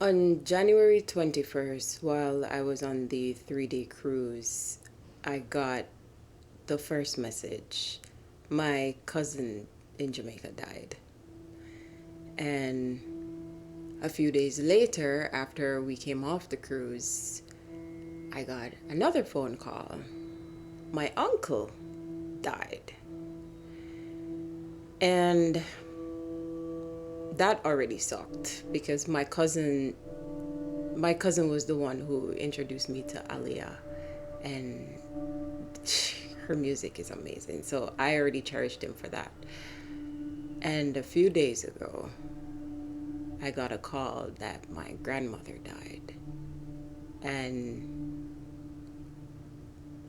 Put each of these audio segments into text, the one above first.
On January 21st, while I was on the 3 day cruise, I got the first message. My cousin in Jamaica died. And a few days later, after we came off the cruise, I got another phone call. My uncle died. And that already sucked because my cousin was the one who introduced me to Aliyah, and her music is amazing. So I already cherished him for that. And a few days ago, I got a call that my grandmother died. And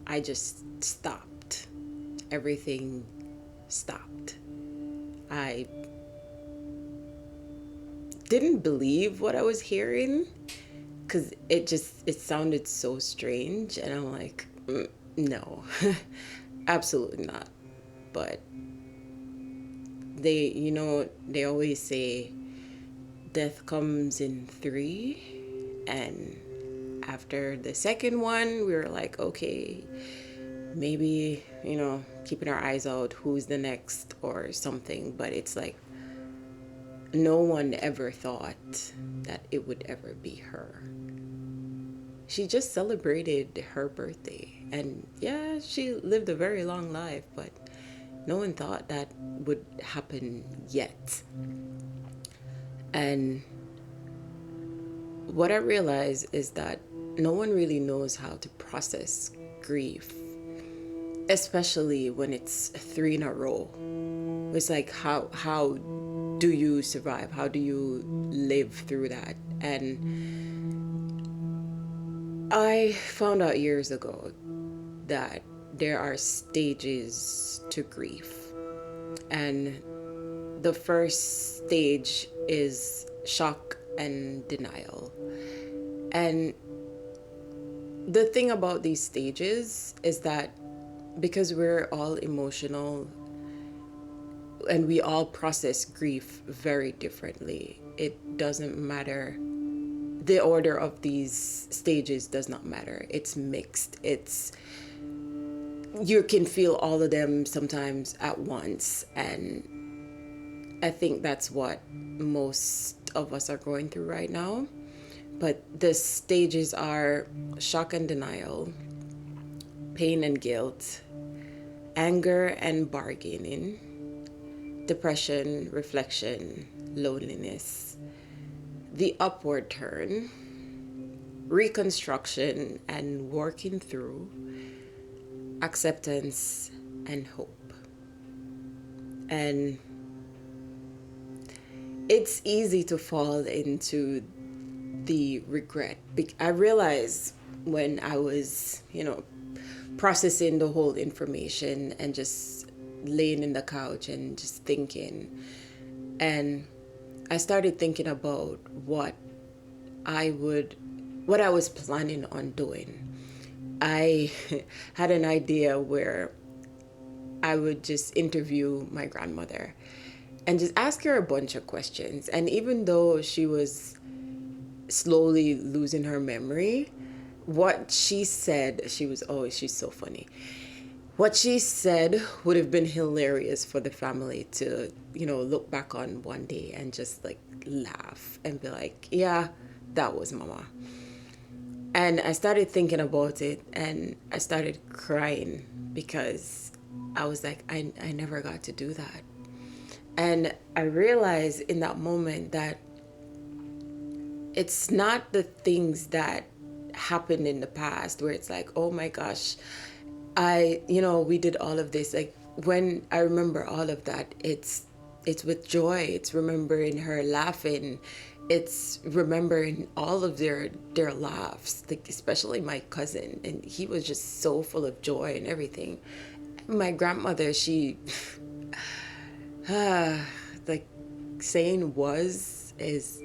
I just stopped. Everything stopped. I didn't believe what I was hearing because it sounded so strange, and I'm like, no, absolutely not. But they always say death comes in three, and after the second one, we were like, okay, maybe keeping our eyes out, who's the next or something. But it's like no one ever thought that it would ever be her. She just celebrated her birthday, and yeah, she lived a very long life, but no one thought that would happen yet. And what I realized is that no one really knows how to process grief, especially when it's three in a row. It's like how do you survive? How do you live through that? And I found out years ago that there are stages to grief. And the first stage is shock and denial. And the thing about these stages is that because we're all emotional and we all process grief very differently, it doesn't matter. The order of these stages does not matter. It's mixed. You can feel all of them sometimes at once, and I think that's what most of us are going through right now. But the stages are shock and denial, pain and guilt, anger and bargaining, depression, reflection, loneliness, the upward turn, reconstruction and working through, acceptance and hope. And it's easy to fall into the regret. I realized when I was, processing the whole information and just laying in the couch and just thinking. And I started thinking about I what I was planning on doing. I had an idea where I would just interview my grandmother and just ask her a bunch of questions. And even though she was slowly losing her memory, what she said, she's so funny. What she said would have been hilarious for the family to, look back on one day and just like laugh and be like, yeah, that was mama. And I started thinking about it and I started crying because I was like, I never got to do that. And I realized in that moment that it's not the things that happened in the past where it's like, oh my gosh, we did all of this. Like when I remember all of that, it's with joy. It's remembering her laughing. It's remembering all of their laughs, like especially my cousin, and he was just so full of joy and everything. My grandmother, she, like saying is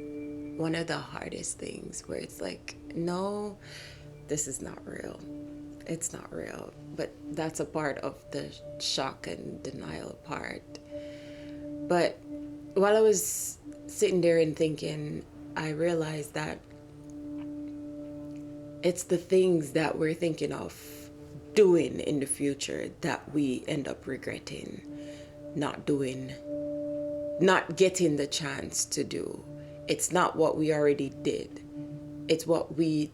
one of the hardest things where it's like, no, this is not real. It's not real. But that's a part of the shock and denial part. But while I was sitting there and thinking, I realized that it's the things that we're thinking of doing in the future that we end up regretting not doing, not getting the chance to do. It's not what we already did, it's what we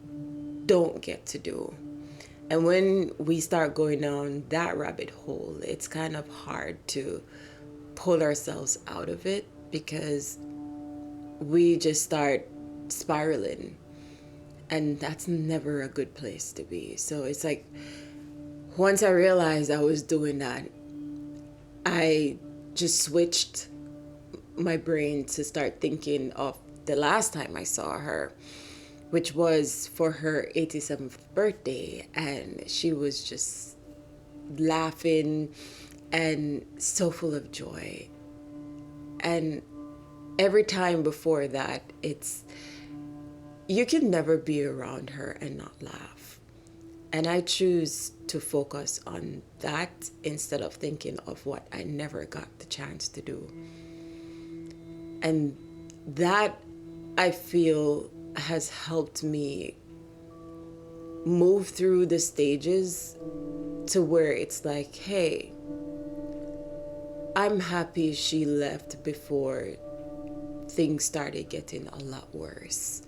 don't get to do. And when we start going down that rabbit hole, it's kind of hard to pull ourselves out of it, because we just start spiraling, and that's never a good place to be. So it's like, once I realized I was doing that, I just switched my brain to start thinking of the last time I saw her, which was for her 87th birthday. And she was just laughing and so full of joy. And every time before that, you can never be around her and not laugh. And I choose to focus on that instead of thinking of what I never got the chance to do. And that, I feel, has helped me move through the stages to where it's like, hey, I'm happy she left before things started getting a lot worse,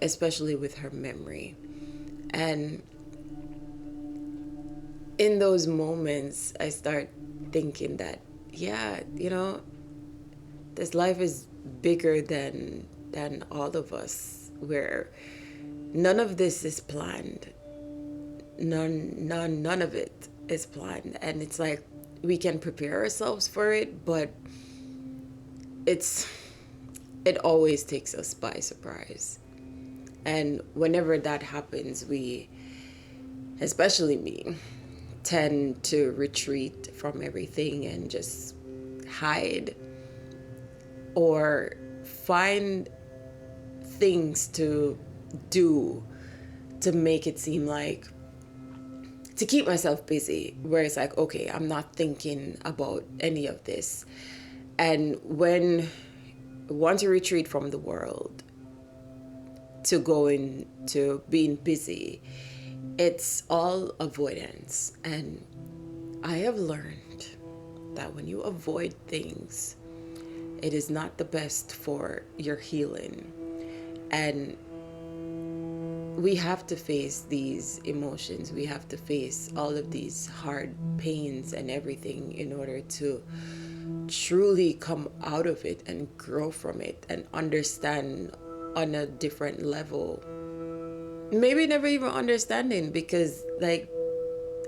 especially with her memory. And in those moments, I start thinking that, yeah, this life is bigger than all of us, where none of this is planned. None of it is planned. And it's like, we can prepare ourselves for it, but it always takes us by surprise. And whenever that happens, we, especially me, tend to retreat from everything and just hide, or find things to do to make it seem like, to keep myself busy, where it's like, okay, I'm not thinking about any of this. And once you retreat from the world to go into being busy, it's all avoidance. And I have learned that when you avoid things, it is not the best for your healing. And we have to face these emotions. We have to face all of these hard pains and everything in order to truly come out of it and grow from it and understand on a different level. Maybe never even understanding, because I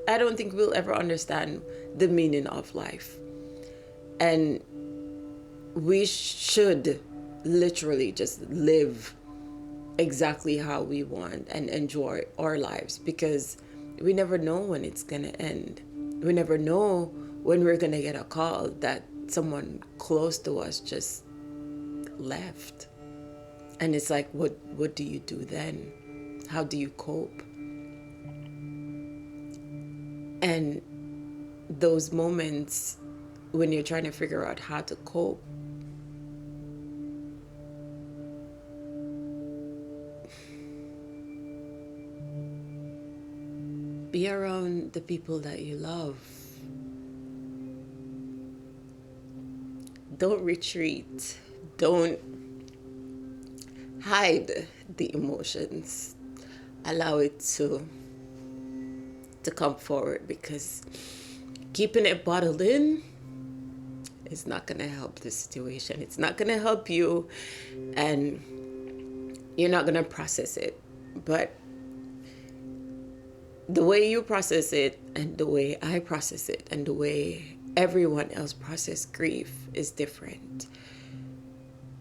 don't think we'll ever understand the meaning of life. And we should literally just live exactly how we want and enjoy our lives, because we never know when it's gonna end. We never know when we're gonna get a call that someone close to us just left. And it's like, what do you do then? How do you cope? And those moments when you're trying to figure out how to cope, be around the people that you love. Don't retreat. Don't hide the emotions. Allow it to come forward, because keeping it bottled in is not going to help the situation. It's not going to help you, and you're not going to process it. But the way you process it, and the way I process it, and the way everyone else processes grief is different.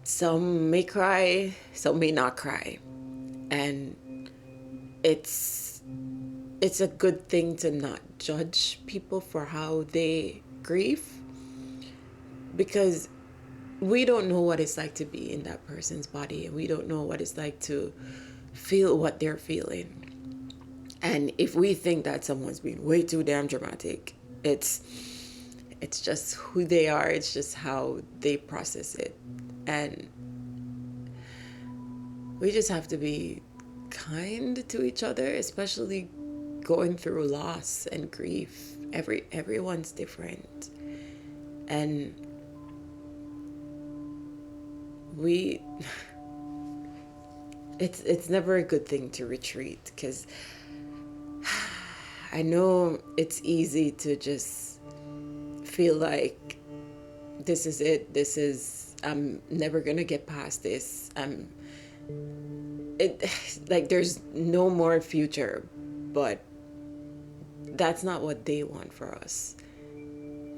Some may cry, some may not cry. And it's a good thing to not judge people for how they grieve, because we don't know what it's like to be in that person's body, and we don't know what it's like to feel what they're feeling. And if we think that someone's being way too damn dramatic, it's just who they are. It's just how they process it. And we just have to be kind to each other, especially going through loss and grief. Everyone's different. And we it's never a good thing to retreat, because I know it's easy to just feel like this is it. This is, I'm never gonna get past this. It like there's no more future, but that's not what they want for us.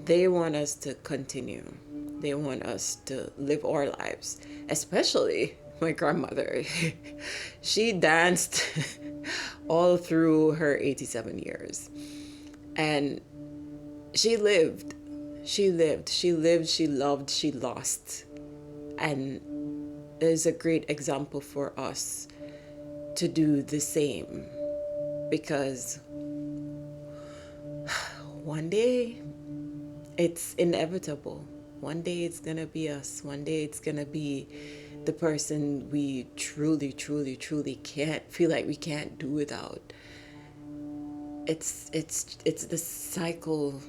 They want us to continue. They want us to live our lives, especially my grandmother. She danced all through her 87 years. And she lived. She lived. She lived. She loved. She lost. And is a great example for us to do the same. Because one day it's inevitable. One day it's gonna be us. One day it's gonna be the person we truly, truly, truly can't feel like we can't do without. It's the cycle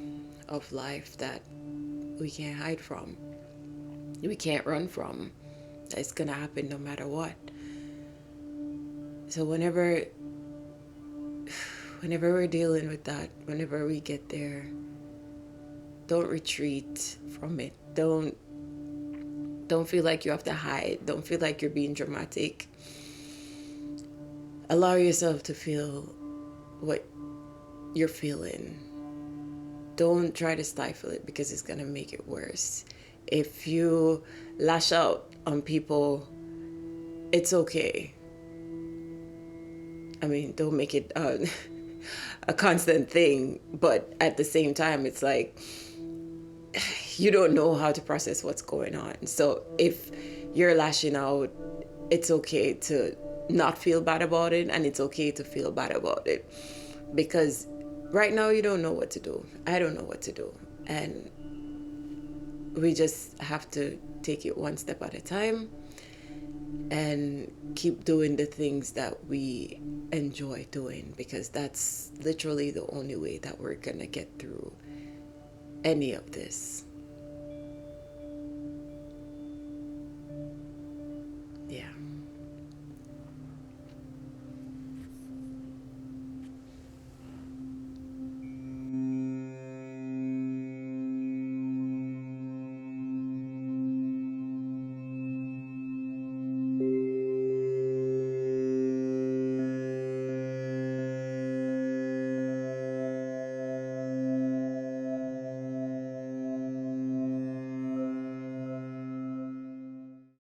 of life that we can't hide from. We can't run from. It's gonna happen no matter what. So whenever we're dealing with that, whenever we get there, don't retreat from it. Don't feel like you have to hide. Don't feel like you're being dramatic. Allow yourself to feel what you're feeling. Don't try to stifle it, because it's going to make it worse. If you lash out on people, it's okay. I mean, don't make it a constant thing, but at the same time, it's like you don't know how to process what's going on. So if you're lashing out, it's okay to not feel bad about it, and it's okay to feel bad about it, because right now you don't know what to do. I don't know what to do, and we just have to take it one step at a time and keep doing the things that we enjoy doing, because that's literally the only way that we're gonna get through any of this.